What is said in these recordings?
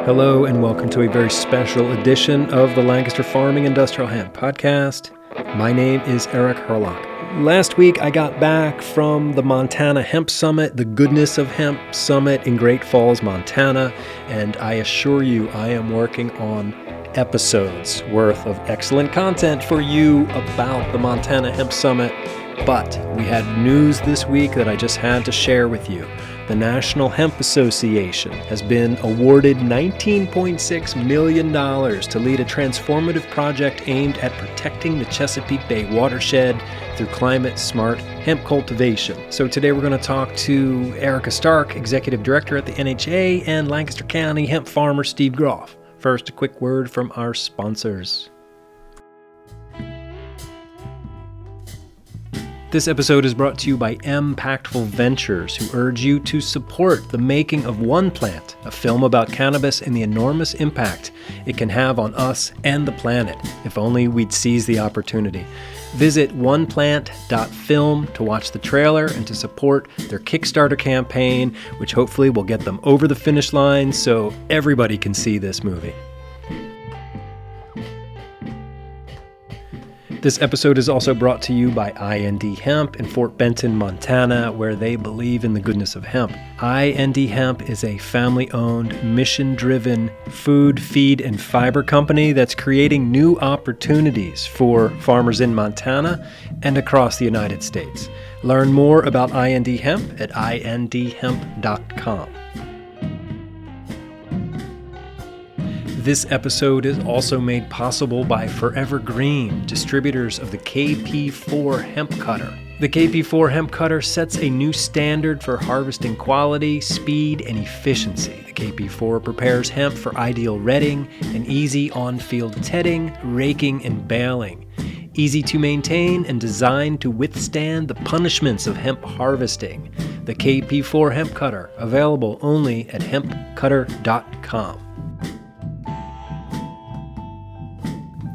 Hello and welcome to a very special edition of the Lancaster Farming Industrial Hemp Podcast. My name is Eric Herlock. Last week I got back from the Montana Hemp Summit, the Goodness of Hemp Summit in Great Falls, Montana, and I assure you I am working on episodes worth of excellent content for you about the Montana Hemp Summit, but we had news this week that I just had to share with you. The National Hemp Association has been awarded $19.6 million to lead a transformative project aimed at protecting the Chesapeake Bay watershed through climate-smart hemp cultivation. So today we're going to talk to Erica Stark, Executive Director at the NHA, and Lancaster County hemp farmer Steve Groff. First, a quick word from our sponsors. This episode is brought to you by Impactful Ventures, who urge you to support the making of One Plant, a film about cannabis and the enormous impact it can have on us and the planet, if only we'd seize the opportunity. Visit oneplant.film to watch the trailer and to support their Kickstarter campaign, which hopefully will get them over the finish line so everybody can see this movie. This episode is also brought to you by IND Hemp in Fort Benton, Montana, where they believe in the goodness of hemp. IND Hemp is a family-owned, mission-driven food, feed, and fiber company that's creating new opportunities for farmers in Montana and across the United States. Learn more about IND Hemp at indhemp.com. This episode is also made possible by Forever Green, distributors of the KP4 hemp cutter. The KP4 hemp cutter sets a new standard for harvesting quality, speed, and efficiency. The KP4 prepares hemp for ideal retting and easy on-field tedding, raking, and baling. Easy to maintain and designed to withstand the punishments of hemp harvesting. The KP4 hemp cutter, available only at hempcutter.com.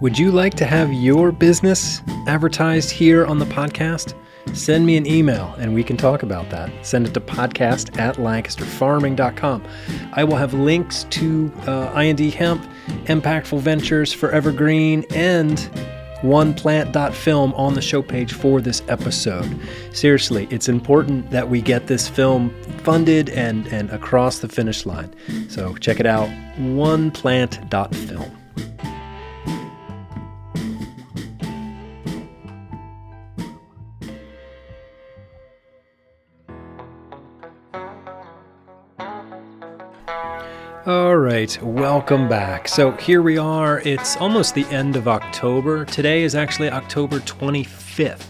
Would you like to have your business advertised here on the podcast? Send me an email and we can talk about that. Send it to podcast@lancasterfarming.com. I will have links to IND Hemp, Impactful Ventures, Forever Green, and oneplant.film on the show page for this episode. Seriously, it's important that we get this film funded and across the finish line. So check it out, oneplant.film. All right, welcome back. So here we are. It's almost the end of October. Today is actually October 25th.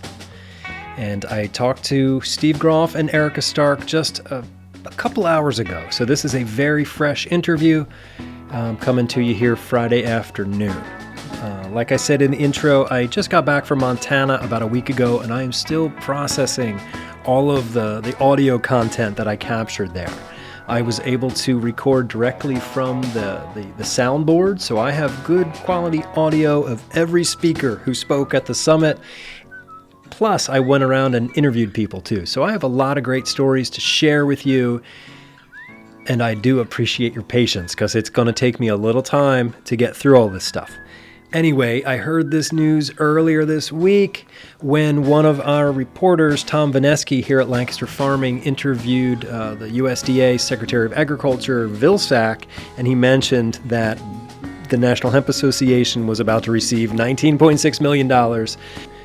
And I talked to Steve Groff and Erica Stark just a couple hours ago. So this is a very fresh interview coming to you here Friday afternoon. Like I said in the intro, I just got back from Montana about a week ago, and I am still processing all of the audio content that I captured there. I was able to record directly from the soundboard, so I have good quality audio of every speaker who spoke at the summit. Plus, I went around and interviewed people too. So I have a lot of great stories to share with you, and I do appreciate your patience because it's going to take me a little time to get through all this stuff. Anyway, I heard this news earlier this week when one of our reporters, Tom Vaneski, here at Lancaster Farming, interviewed the USDA Secretary of Agriculture, Vilsack, and he mentioned that the National Hemp Association was about to receive $19.6 million.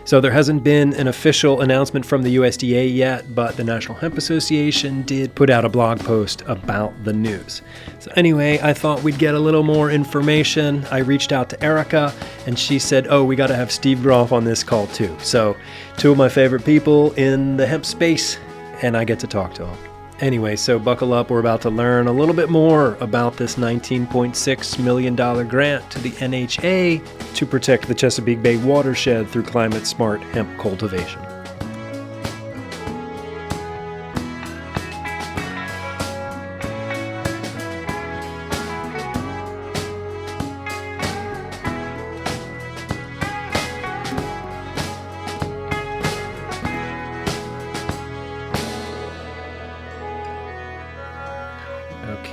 So there hasn't been an official announcement from the USDA yet, but the National Hemp Association did put out a blog post about the news. So anyway, I thought we'd get a little more information. I reached out to Erica, and she said, we got to have Steve Groff on this call too. So two of my favorite people in the hemp space, and I get to talk to them. Anyway, so buckle up. We're about to learn a little bit more about this $19.6 million grant to the NHA to protect the Chesapeake Bay watershed through climate-smart hemp cultivation.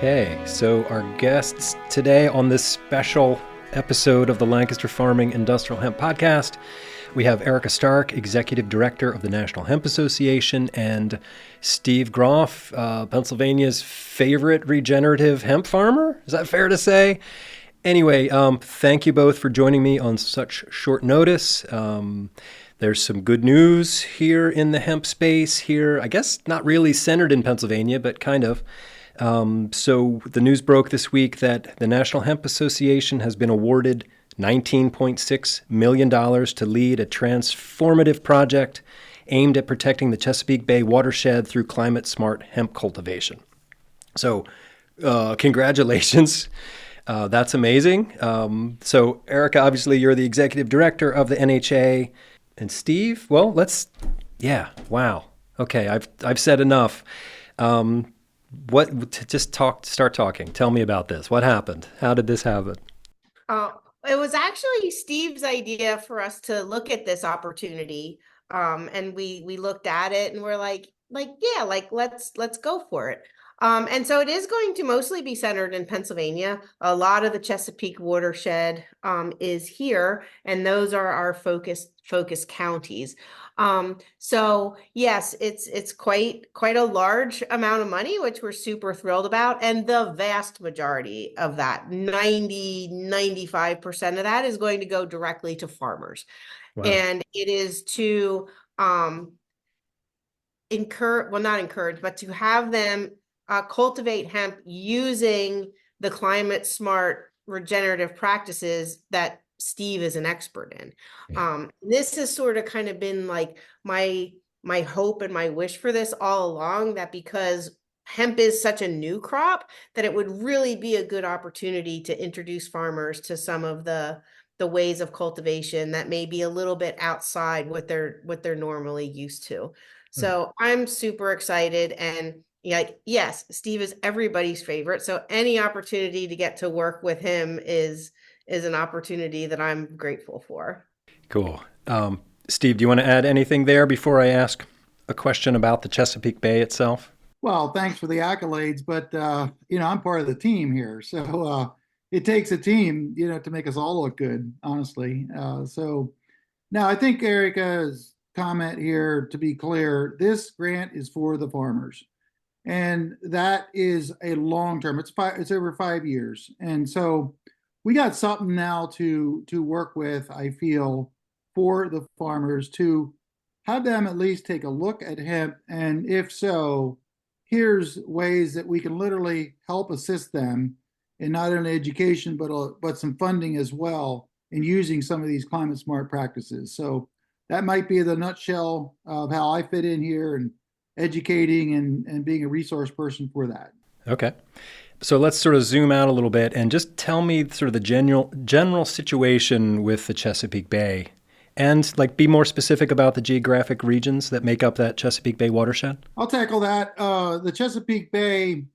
Okay, so our guests today on this special episode of the Lancaster Farming Industrial Hemp Podcast, we have Erica Stark, Executive Director of the National Hemp Association, and Steve Groff, Pennsylvania's favorite regenerative hemp farmer. Is that fair to say? Anyway, thank you both for joining me on such short notice. There's some good news here in the hemp space here, I guess not really centered in Pennsylvania, but kind of. So the news broke this week that the National Hemp Association has been awarded $19.6 million to lead a transformative project aimed at protecting the Chesapeake Bay watershed through climate-smart hemp cultivation. So congratulations. That's amazing. So Erica, obviously you're the executive director of the NHA. And Steve, well, wow. Okay, I've said enough. Start talking. Tell me about this. What happened? How did this happen? It was actually Steve's idea for us to look at this opportunity. And we looked at it and we're let's go for it. And so it is going to mostly be centered in Pennsylvania. A lot of the Chesapeake watershed is here, and those are our focus counties. So yes, it's quite a large amount of money, which we're super thrilled about. And the vast majority of that, 95% of that is going to go directly to farmers. Wow. And it is to not encourage, but to have them cultivate hemp using the climate smart regenerative practices that Steve is an expert in. This has sort of kind of been like my hope and my wish for this all along, that because hemp is such a new crop, that it would really be a good opportunity to introduce farmers to some of the ways of cultivation that may be a little bit outside what they're normally used to. So I'm super excited, and yes, Steve is everybody's favorite. So any opportunity to get to work with him is an opportunity that I'm grateful for. Cool. Steve, do you want to add anything there before I ask a question about the Chesapeake Bay itself? Well, thanks for the accolades, but I'm part of the team here, so it takes a team, to make us all look good, honestly. So now I think Erica's comment here, to be clear, this grant is for the farmers, and that is a long term. It's over 5 years, and so we got something now to work with. I feel for the farmers to have them at least take a look at hemp, and if so, here's ways that we can literally help assist them in not only education but some funding as well in using some of these climate smart practices. So that might be the nutshell of how I fit in here and educating and being a resource person for that. Okay. So let's sort of zoom out a little bit and just tell me sort of the general situation with the Chesapeake Bay, and be more specific about the geographic regions that make up that Chesapeake Bay watershed. I'll tackle that. The Chesapeake Bay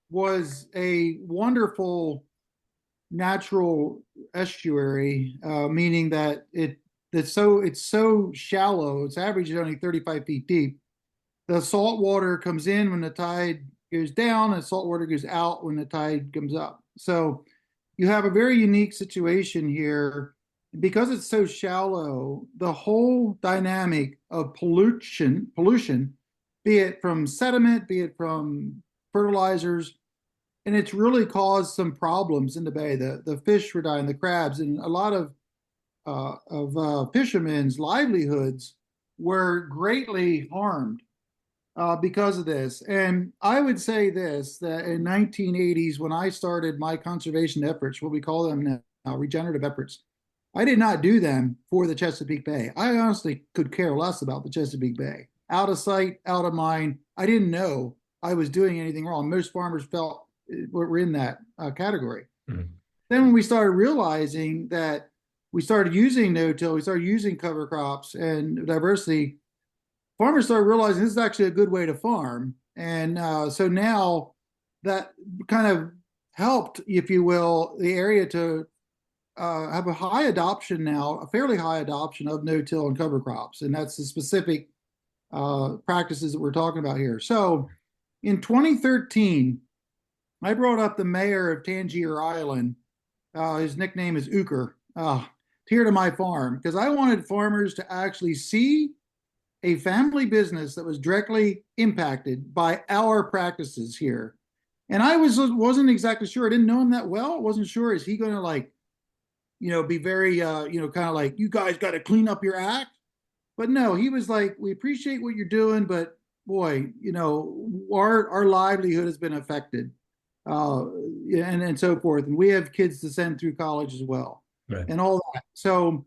was a wonderful natural estuary, meaning that it's so shallow. Its average is only 35 feet deep. The salt water comes in when the tide goes down, and salt water goes out when the tide comes up. So you have a very unique situation here. Because it's so shallow, the whole dynamic of pollution, be it from sediment, be it from fertilizers, and it's really caused some problems in the bay. The fish were dying, the crabs, and a lot of fishermen's livelihoods were greatly harmed because of this. And I would say this, that in 1980s, when I started my conservation efforts, what we call them now, regenerative efforts, I did not do them for the Chesapeake Bay. I honestly could care less about the Chesapeake Bay. Out of sight, out of mind. I didn't know I was doing anything wrong. Most farmers felt we're in that category. Mm-hmm. Then when we started realizing that we started using no-till, we started using cover crops and diversity, farmers started realizing this is actually a good way to farm. And so now that kind of helped, if you will, the area to have a high adoption now, a fairly high adoption of no-till and cover crops. And that's the specific practices that we're talking about here. So in 2013, I brought up the mayor of Tangier Island. His nickname is Ooker. Here to my farm because I wanted farmers to actually see a family business that was directly impacted by our practices here. And I wasn't exactly sure. I didn't know him that well. I wasn't sure, is he going to be very, kind of like, you guys got to clean up your act? But no, he was like, we appreciate what you're doing, but boy, our livelihood has been affected, and so forth. And we have kids to send through college as well, right, and all that. So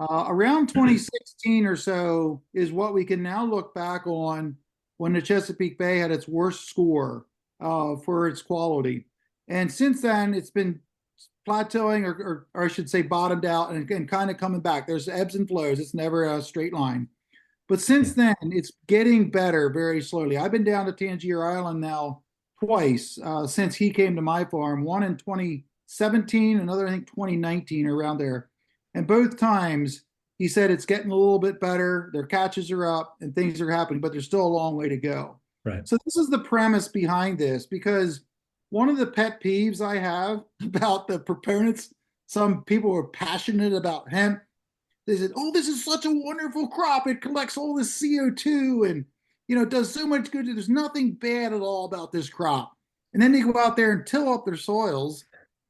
around 2016 or so is what we can now look back on when the Chesapeake Bay had its worst score for its quality. And since then, it's been plateauing, or I should say bottomed out and kind of coming back. There's ebbs and flows. It's never a straight line. But since then, it's getting better very slowly. I've been down to Tangier Island now twice since he came to my farm, one in 2017, another, I think, 2019, around there. And both times he said it's getting a little bit better. Their catches are up and things are happening, but there's still a long way to go. Right. So this is the premise behind this, because one of the pet peeves I have about the proponents, some people are passionate about hemp. They said, oh, this is such a wonderful crop. It collects all this CO2 and, it does so much good. There's nothing bad at all about this crop. And then they go out there and till up their soils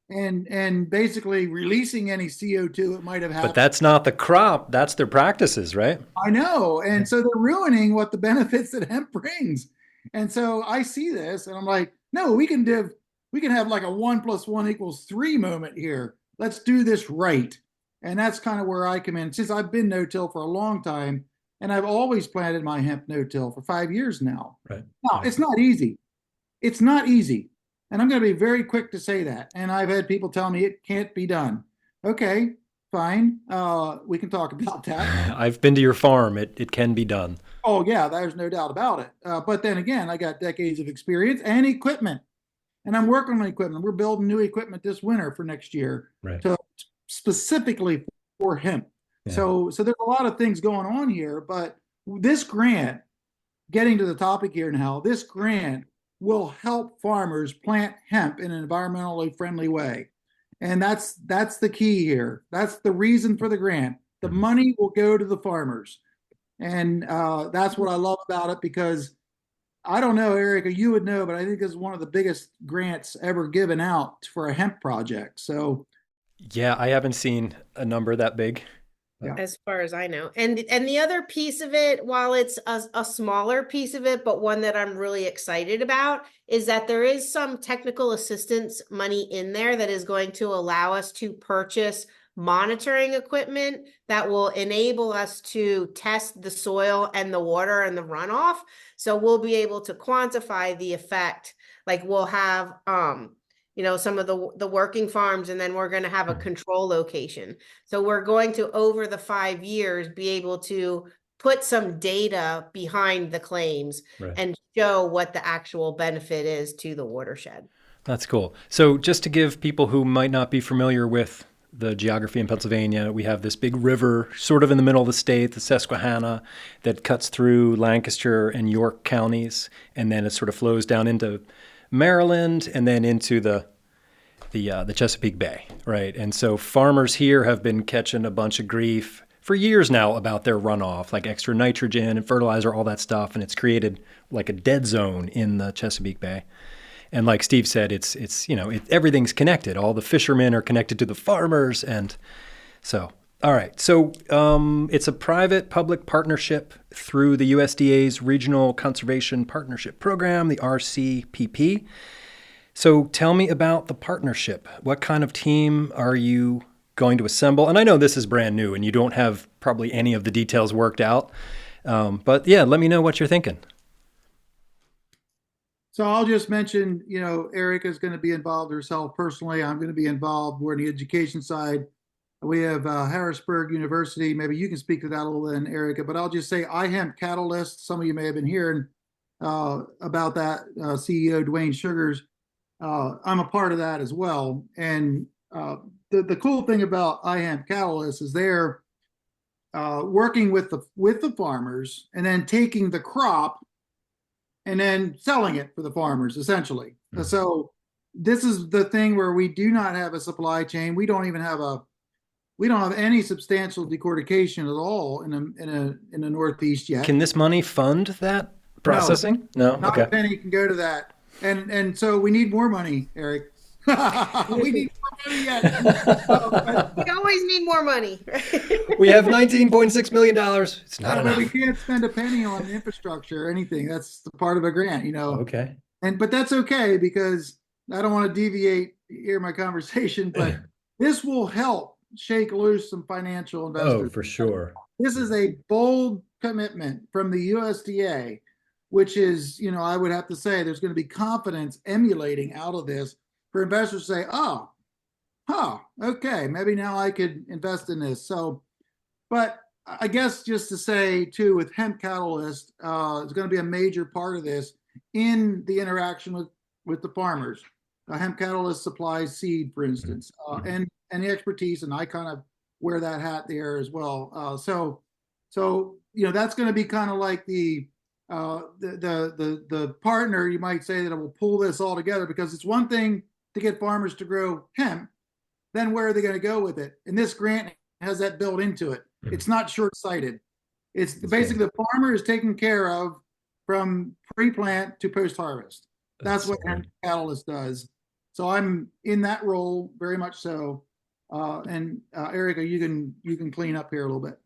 and basically releasing any CO2 it might have happened. But that's not the crop. That's their practices, right? I know. And so they're ruining what the benefits that hemp brings. And so I see this and I'm like, no, we can have like a 1 + 1 = 3 moment here. Let's do this right. And that's kind of where I come in, since I've been no-till for a long time, and I've always planted my hemp no-till for 5 years now. Right. Now, it's not easy. It's not easy. And I'm going to be very quick to say that. And I've had people tell me it can't be done. Okay, fine. We can talk about that. I've been to your farm. It can be done. Oh, yeah, there's no doubt about it. But then again, I got decades of experience and equipment. And I'm working on equipment. We're building new equipment this winter for next year, right, specifically for hemp. Yeah. So there's a lot of things going on here, but this grant, getting to the topic here now, this grant will help farmers plant hemp in an environmentally friendly way. And that's the key here. That's the reason for the grant. The money will go to the farmers. And that's what I love about it, because I don't know, Erica, you would know, but I think it's one of the biggest grants ever given out for a hemp project. So, yeah, I haven't seen a number that big. Yeah. As far as I know. And the other piece of it, while it's a smaller piece of it, but one that I'm really excited about, is that there is some technical assistance money in there that is going to allow us to purchase monitoring equipment that will enable us to test the soil and the water and the runoff. So we'll be able to quantify the effect. Like we'll have, some of the working farms, and then we're going to have a control location. So we're going to, over the 5 years, be able to put some data behind the claims, right, and show what the actual benefit is to the watershed. That's cool. So just to give people who might not be familiar with the geography in Pennsylvania, we have this big river sort of in the middle of the state, the Susquehanna, that cuts through Lancaster and York counties, and then it sort of flows down into Maryland and then into the Chesapeake Bay, right? And so farmers here have been catching a bunch of grief for years now about their runoff, like extra nitrogen and fertilizer, all that stuff, and it's created like a dead zone in the Chesapeake Bay. And like Steve said, it's everything's connected. All the fishermen are connected to the farmers, and so all right. So it's a private-public partnership through the USDA's Regional Conservation Partnership Program, the RCPP. So tell me about the partnership. What kind of team are you going to assemble? And I know this is brand new, and you don't have probably any of the details worked out. But yeah, let me know what you're thinking. So I'll just mention, Erica's going to be involved herself personally. I'm going to be involved more on the education side. We have Harrisburg University. Maybe you can speak to that a little bit, Erica, but I'll just say iHemp Catalyst. Some of you may have been hearing about that. CEO Dwayne Sugars. I'm a part of that as well. And the cool thing about iHemp Catalyst is they're working with the farmers and then taking the crop and then selling it for the farmers, essentially. Mm-hmm. So this is the thing where we do not have a supply chain. We don't have any substantial decortication at all in the Northeast yet. Can this money fund that processing? No. Not Okay. a penny can go to that. And so we need more money, Eric. We need more money yet. We always need more money. We have $19.6 million. It's not enough. We can't spend a penny on infrastructure or anything. That's the part of a grant, Okay. But that's okay, because I don't want to deviate here my conversation, but this will help shake loose some financial investors. Oh, for sure. This is a bold commitment from the USDA, which is, I would have to say there's going to be confidence emulating out of this for investors to say, okay, maybe now I could invest in this. So, but I guess just to say too, with Hemp Catalyst, it's going to be a major part of this in the interaction with the farmers. Hemp Catalyst supplies seed, for instance, and the expertise, and I kind of wear that hat there as well. So that's going to be kind of like the partner, you might say, that will pull this all together, because it's one thing to get farmers to grow hemp, then where are they going to go with it? And this grant has that built into it. It's not short-sighted. It's basically the farmer is taken care of from pre-plant to post-harvest. That's what Hemp Catalyst does. So I'm in that role very much so. And Erica, you can clean up here a little bit.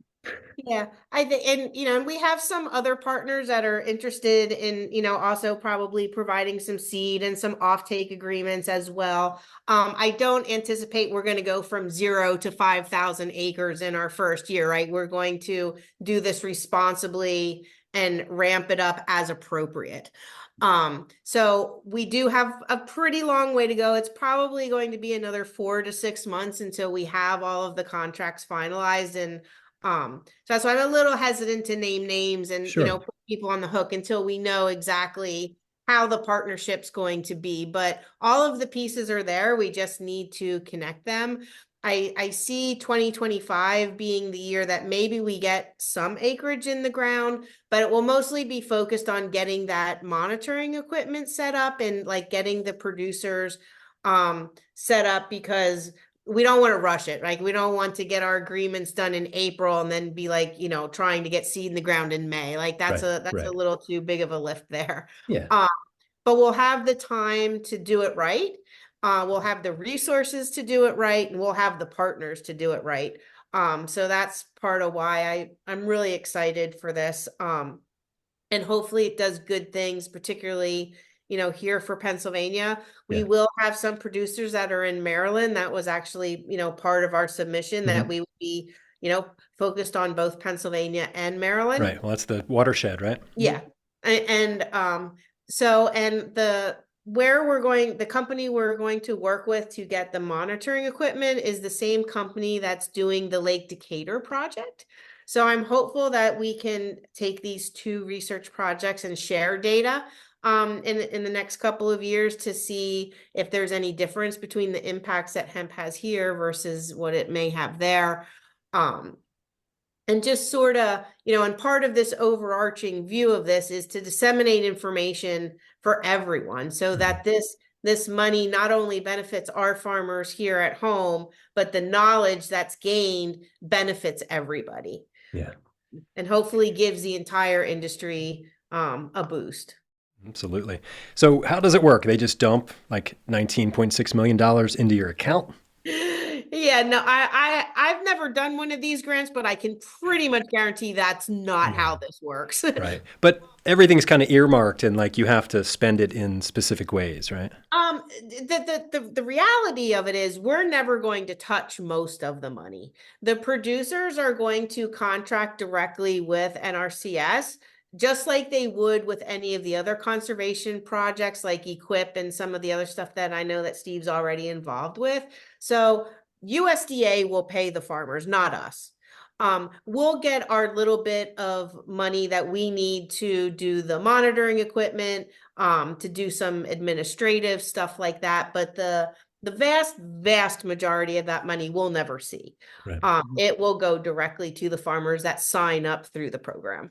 Yeah, I think, and we have some other partners that are interested in, also probably providing some seed and some offtake agreements as well. I don't anticipate we're going to go from 0 to 5,000 acres in our first year, right? We're going to do this responsibly and ramp it up as appropriate. So we do have a pretty long way to go. It's probably going to be another 4 to 6 months until we have all of the contracts finalized. And so that's why I'm a little hesitant to name names and, put people on the hook until we know exactly how the partnership's going to be. But all of the pieces are there. We just need to connect them. I see 2025 being the year that maybe we get some acreage in the ground, but it will mostly be focused on getting that monitoring equipment set up and like getting the producers set up, because we don't want to rush it. Like, we don't want to get our agreements done in April and then be like, trying to get seed in the ground in May. Like that's a little too big of a lift there. Yeah. But we'll have the time to do it right. We'll have the resources to do it right, and we'll have the partners to do it right. So that's part of why I'm really excited for this. And hopefully it does good things, particularly, here for Pennsylvania. We will have some producers that are in Maryland. That was actually, part of our submission, that we would be, focused on both Pennsylvania and Maryland. Right. Well, that's the Watershed, right? Yeah. And the company we're going to work with to get the monitoring equipment is the same company that's doing the Lake Decatur project. So I'm hopeful that we can take these two research projects and share data in the next couple of years to see if there's any difference between the impacts that hemp has here versus what it may have there. And just sort of, and part of this overarching view of this is to disseminate information for everyone, so that this money not only benefits our farmers here at home, but the knowledge that's gained benefits everybody. Yeah. And hopefully gives the entire industry a boost. Absolutely. So how does it work? They just dump like $19.6 million into your account? Yeah, no, I've never done one of these grants, but I can pretty much guarantee that's not how this works. Right. But everything's kind of earmarked, and like you have to spend it in specific ways, right? The reality of it is we're never going to touch most of the money. The producers are going to contract directly with NRCS, just like they would with any of the other conservation projects like EQIP and some of the other stuff that I know that Steve's already involved with. So USDA will pay the farmers, not us. We'll get our little bit of money that we need to do the monitoring equipment, to do some administrative stuff like that. But the vast majority of that money we'll never see. Right. It will go directly to the farmers that sign up through the program.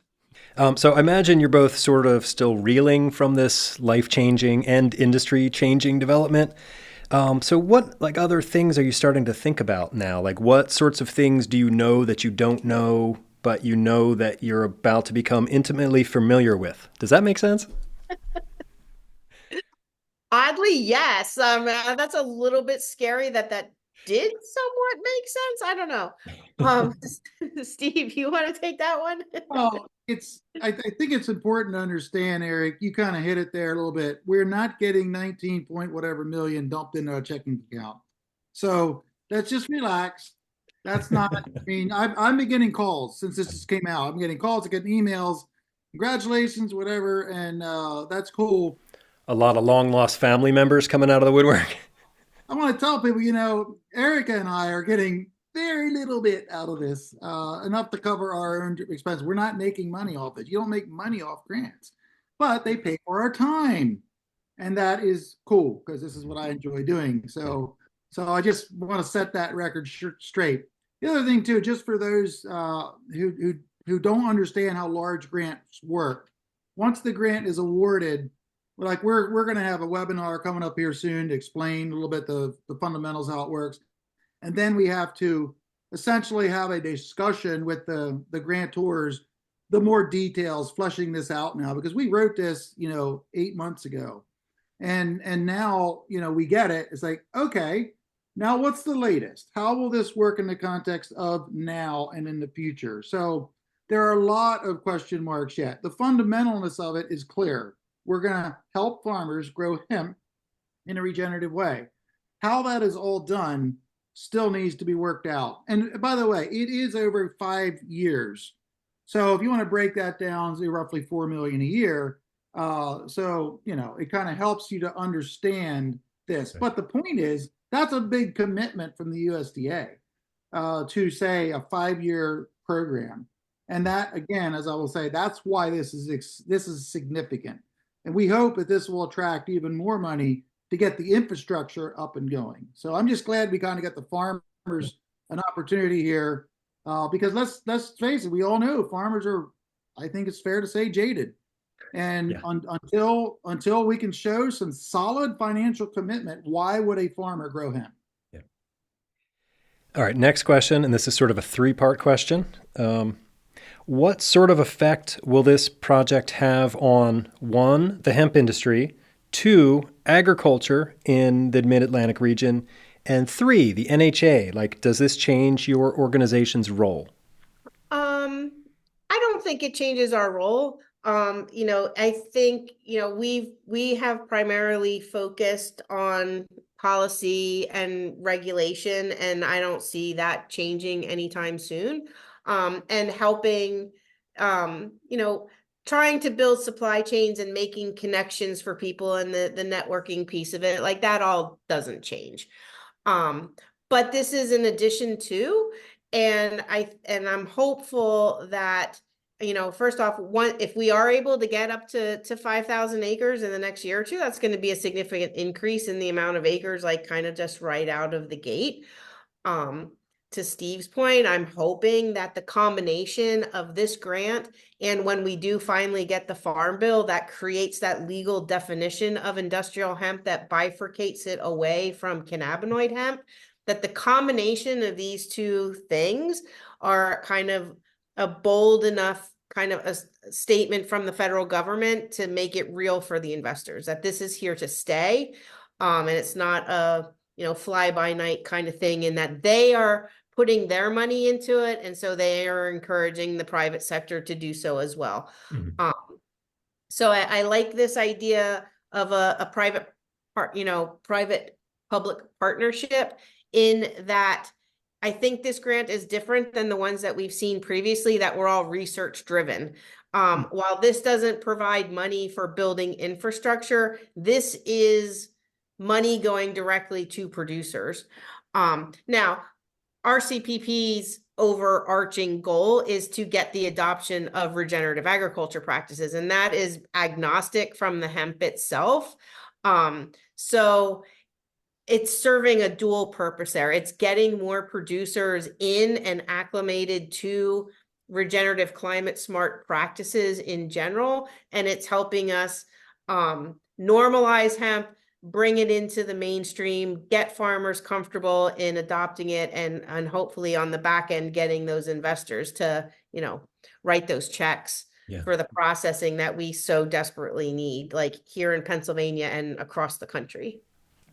So I imagine you're both sort of still reeling from this life-changing and industry-changing development. So what like other things are you starting to think about now? Like what sorts of things do you know that you don't know, but you know that you're about to become intimately familiar with? Does that make sense? Oddly, yes. That's a little bit scary that did somewhat make sense. I don't know. Steve, you want to take that one? Well, I think it's important to understand, Eric, you kind of hit it there a little bit. We're not getting 19 point whatever million dumped into our checking account. So let's just relax. That's not, I mean, I'm been getting calls since this just came out. I'm getting calls, I'm getting emails, congratulations, whatever, and that's cool. A lot of long lost family members coming out of the woodwork. I want to tell people, Erica and I are getting very little bit out of this, enough to cover our own expenses. We're not making money off it. You don't make money off grants, but they pay for our time, and that is cool because this is what I enjoy doing. So I just want to set that record straight. The other thing too, just for those who don't understand how large grants work, once the grant is awarded, like we're going to have a webinar coming up here soon to explain a little bit the fundamentals how it works, and then we have to essentially have a discussion with the grantors, the more details, fleshing this out now because we wrote this 8 months ago, and now we get it. It's like, okay, now what's the latest? How will this work in the context of now and in the future? So there are a lot of question marks yet. The fundamentalness of it is clear. We're going to help farmers grow hemp in a regenerative way. How that is all done still needs to be worked out. And by the way, it is over 5 years. So if you want to break that down, it's roughly 4 million a year. So it kind of helps you to understand this. But the point is, that's a big commitment from the USDA to say a 5-year program. And that, again, as I will say, that's why this is significant. And we hope that this will attract even more money to get the infrastructure up and going. So I'm just glad we kind of got the farmers an opportunity here because let's face it, we all know farmers are, I think it's fair to say, jaded. And until we can show some solid financial commitment, why would a farmer grow hemp? Yeah. All right, next question, and this is sort of a three-part question. What sort of effect will this project have on, one, the hemp industry, two, agriculture in the Mid-Atlantic region, and three, the NHA? Like, does this change your organization's role? I don't think it changes our role. I think, we have primarily focused on policy and regulation, and I don't see that changing anytime soon. And helping, trying to build supply chains and making connections for people and the networking piece of it, like that all doesn't change. But this is in addition to, and I'm hopeful that, first off, if we are able to get up to 5,000 acres in the next year or two, that's going to be a significant increase in the amount of acres, like kind of just right out of the gate. To Steve's point, I'm hoping that the combination of this grant and when we do finally get the farm bill that creates that legal definition of industrial hemp that bifurcates it away from cannabinoid hemp, that the combination of these two things are kind of a bold enough kind of a statement from the federal government to make it real for the investors, that this is here to stay. And it's not a fly by night kind of thing, in that they are putting their money into it, and so they are encouraging the private sector to do so as well. Mm-hmm. So I like this idea of a private private public partnership, in that I think this grant is different than the ones that we've seen previously that were all research driven. While this doesn't provide money for building infrastructure, this is money going directly to producers. Now, RCPP's overarching goal is to get the adoption of regenerative agriculture practices, and that is agnostic from the hemp itself. So it's serving a dual purpose there. It's getting more producers in and acclimated to regenerative climate smart practices in general. And it's helping us normalize hemp, bring it into the mainstream, get farmers comfortable in adopting it, and hopefully on the back end, getting those investors to, write those checks for the processing that we so desperately need, like here in Pennsylvania and across the country.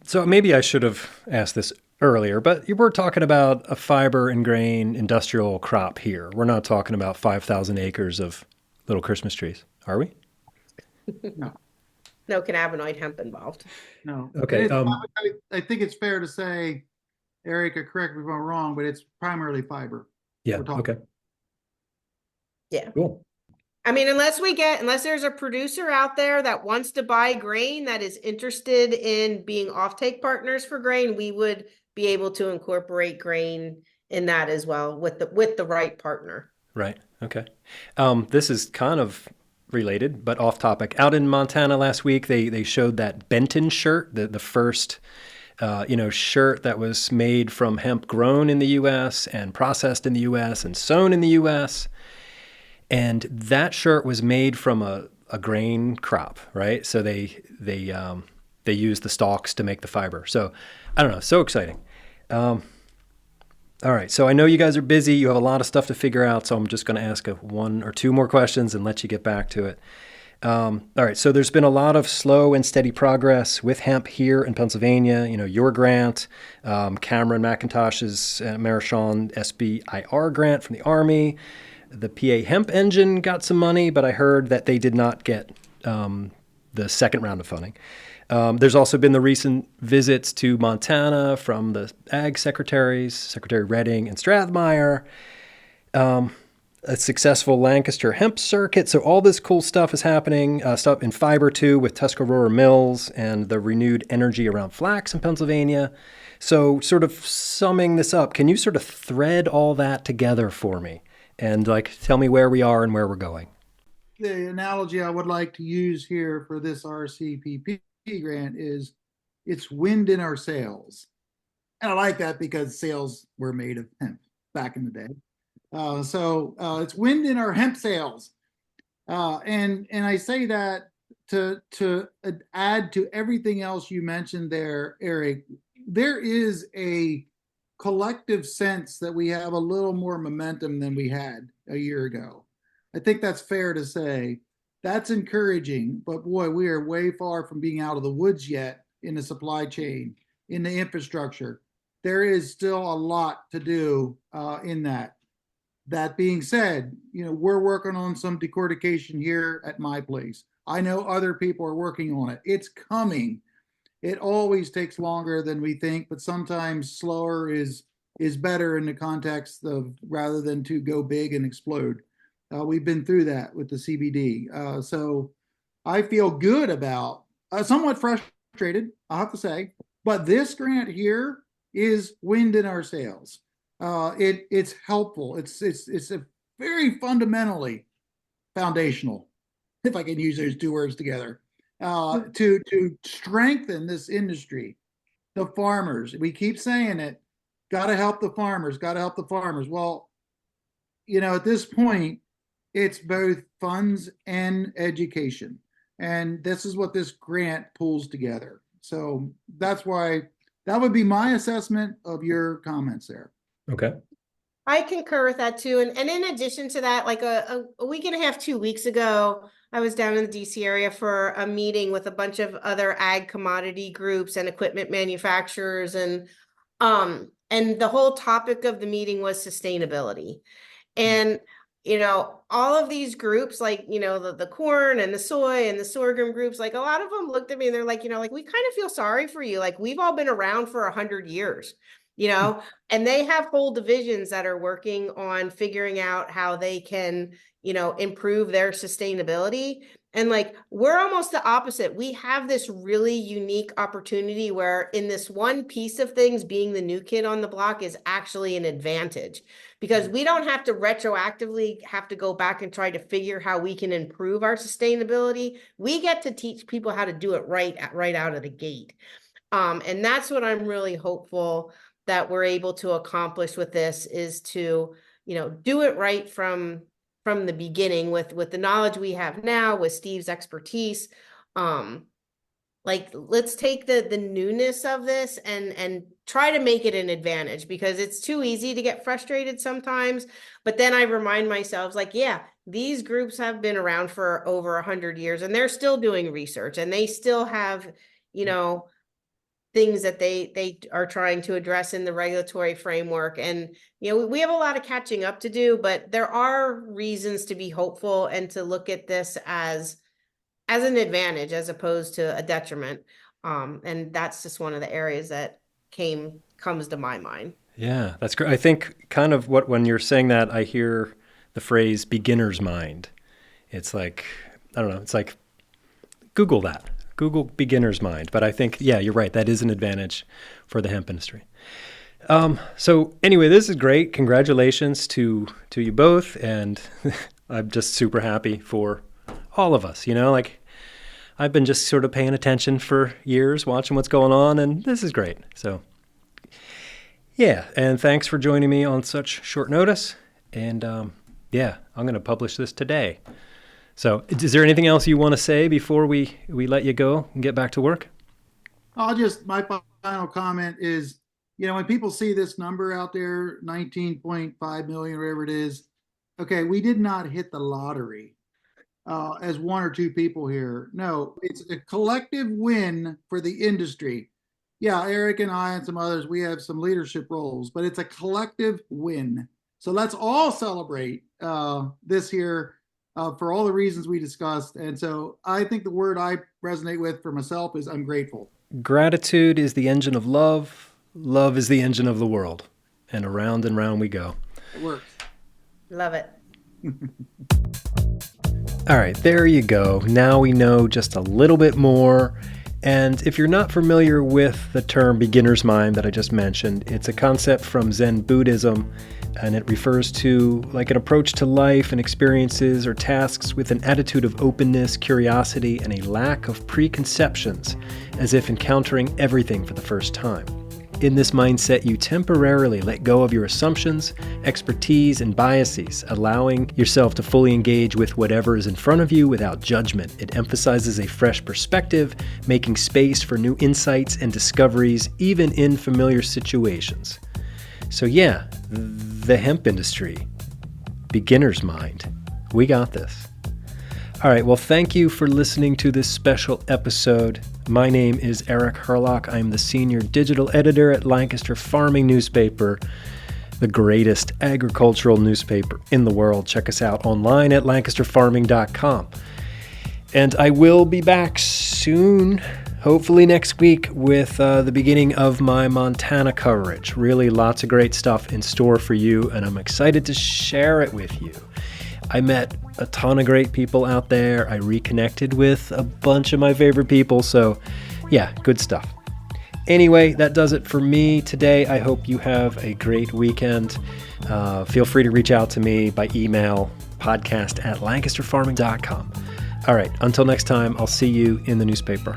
So maybe I should have asked this earlier, but we're talking about a fiber and grain industrial crop here. We're not talking about 5,000 acres of little Christmas trees, are we? No. No cannabinoid hemp involved. No. Okay. I think it's fair to say, Erica, correct me if I'm wrong, but it's primarily fiber. Yeah. Okay. Yeah. Cool. I mean, unless there's a producer out there that wants to buy grain that is interested in being offtake partners for grain, we would be able to incorporate grain in that as well with the right partner. Right. Okay. This is kind of related, but off topic. Out in Montana last week, they showed that Benton shirt, the first shirt that was made from hemp grown in the U.S. and processed in the U.S. and sewn in the U.S. And that shirt was made from a grain crop, right? So they use the stalks to make the fiber. So I don't know, so exciting. All right, so I know you guys are busy. You have a lot of stuff to figure out, so I'm just going to ask one or two more questions and let you get back to it. All right, so there's been a lot of slow and steady progress with hemp here in Pennsylvania. Your grant, Cameron McIntosh's Marichon SBIR grant from the Army. The PA Hemp Engine got some money, but I heard that they did not get the second round of funding. There's also been the recent visits to Montana from the Ag Secretaries, Secretary Redding and Strathmeyer, a successful Lancaster Hemp Circuit. So all this cool stuff is happening, stuff in fiber too with Tuscarora Mills and the renewed energy around flax in Pennsylvania. So sort of summing this up, can you sort of thread all that together for me and tell me where we are and where we're going? The analogy I would like to use here for this RCPP grant is it's wind in our sails. And I like that because sails were made of hemp back in the day. So it's wind in our hemp sails. And I say that to add to everything else you mentioned there, Eric. There is a collective sense that we have a little more momentum than we had a year ago. I think that's fair to say. That's encouraging, but boy, we are way far from being out of the woods yet in the supply chain, in the infrastructure. There is still a lot to do in that. That being said, we're working on some decortication here at my place. I know other people are working on it. It's coming. It always takes longer than we think, but sometimes slower is better in the context of rather than to go big and explode. We've been through that with the CBD. So I feel good about, somewhat frustrated, I'll have to say, but this grant here is wind in our sails. It's helpful. It's a very fundamentally foundational, if I can use those two words together, to strengthen this industry. The farmers, we keep saying it, got to help the farmers, got to help the farmers. Well, at this point, it's both funds and education. And this is what this grant pulls together. So that's why that would be my assessment of your comments there. Okay. I concur with that too. And in addition to that, like a week and a half, 2 weeks ago, I was down in the DC area for a meeting with a bunch of other ag commodity groups and equipment manufacturers. And the whole topic of the meeting was sustainability. And all of these groups, the corn and the soy and the sorghum groups, a lot of them looked at me and they're like, we kind of feel sorry for you. We've all been around for 100 years, and they have whole divisions that are working on figuring out how they can, improve their sustainability. And we're almost the opposite. We have this really unique opportunity where in this one piece of things, being the new kid on the block is actually an advantage because we don't have to retroactively have to go back and try to figure how we can improve our sustainability. We get to teach people how to do it right out of the gate. And that's what I'm really hopeful that we're able to accomplish with this is to, do it right from the beginning with the knowledge we have now, with Steve's expertise. Let's take the newness of this and try to make it an advantage, because it's too easy to get frustrated sometimes. But then I remind myself, these groups have been around for over 100 years, and they're still doing research, and they still have, things that they are trying to address in the regulatory framework. And, we have a lot of catching up to do, but there are reasons to be hopeful and to look at this as an advantage as opposed to a detriment. And that's just one of the areas that comes to my mind. Yeah, that's great. I think kind of when you're saying that, I hear the phrase beginner's mind. It's like, I don't know, it's like Google that. Google beginner's mind. But I think, you're right. That is an advantage for the hemp industry. So anyway, this is great. Congratulations to you both. And I'm just super happy for all of us. I've been just sort of paying attention for years, watching what's going on, and this is great. So and thanks for joining me on such short notice. And I'm going to publish this today. So is there anything else you want to say before we let you go and get back to work? My final comment is, when people see this number out there, 19.5 million, whatever it is, okay, we did not hit the lottery as one or two people here. No, it's a collective win for the industry. Yeah, Eric and I and some others, we have some leadership roles, but it's a collective win. So let's all celebrate this here for all the reasons we discussed. And so I think the word I resonate with for myself is I'm grateful. Gratitude is the engine of love. Love is the engine of the world. And around and round we go. It works. Love it. All right, there you go. Now we know just a little bit more. And if you're not familiar with the term beginner's mind that I just mentioned, it's a concept from Zen Buddhism, and it refers to like an approach to life and experiences or tasks with an attitude of openness, curiosity, and a lack of preconceptions, as if encountering everything for the first time. In this mindset, you temporarily let go of your assumptions, expertise, and biases, allowing yourself to fully engage with whatever is in front of you without judgment. It emphasizes a fresh perspective, making space for new insights and discoveries, even in familiar situations. So the hemp industry, beginner's mind. We got this. All right, well, thank you for listening to this special episode. My name is Eric Herlock. I'm the senior digital editor at Lancaster Farming Newspaper, the greatest agricultural newspaper in the world. Check us out online at lancasterfarming.com. And I will be back soon, hopefully next week, with the beginning of my Montana coverage. Really lots of great stuff in store for you, and I'm excited to share it with you. I met a ton of great people out there. I reconnected with a bunch of my favorite people. So good stuff. Anyway, that does it for me today. I hope you have a great weekend. Feel free to reach out to me by email, podcast@lancasterfarming.com. All right, until next time, I'll see you in the newspaper.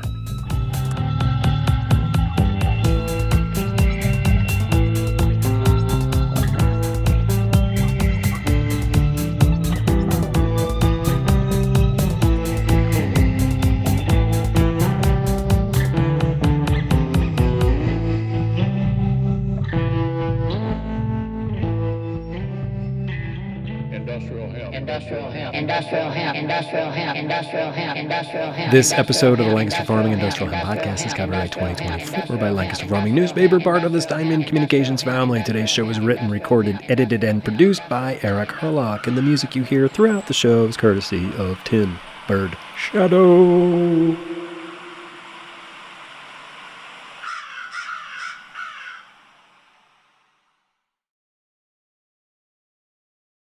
This episode of the Lancaster Farming Industrial Hemp Podcast is copyright 2024 by Lancaster Farming Newspaper, part of the Steinman Communications family. Today's show is written, recorded, edited, and produced by Eric Herlock, and the music you hear throughout the show is courtesy of Tin Bird Shadow.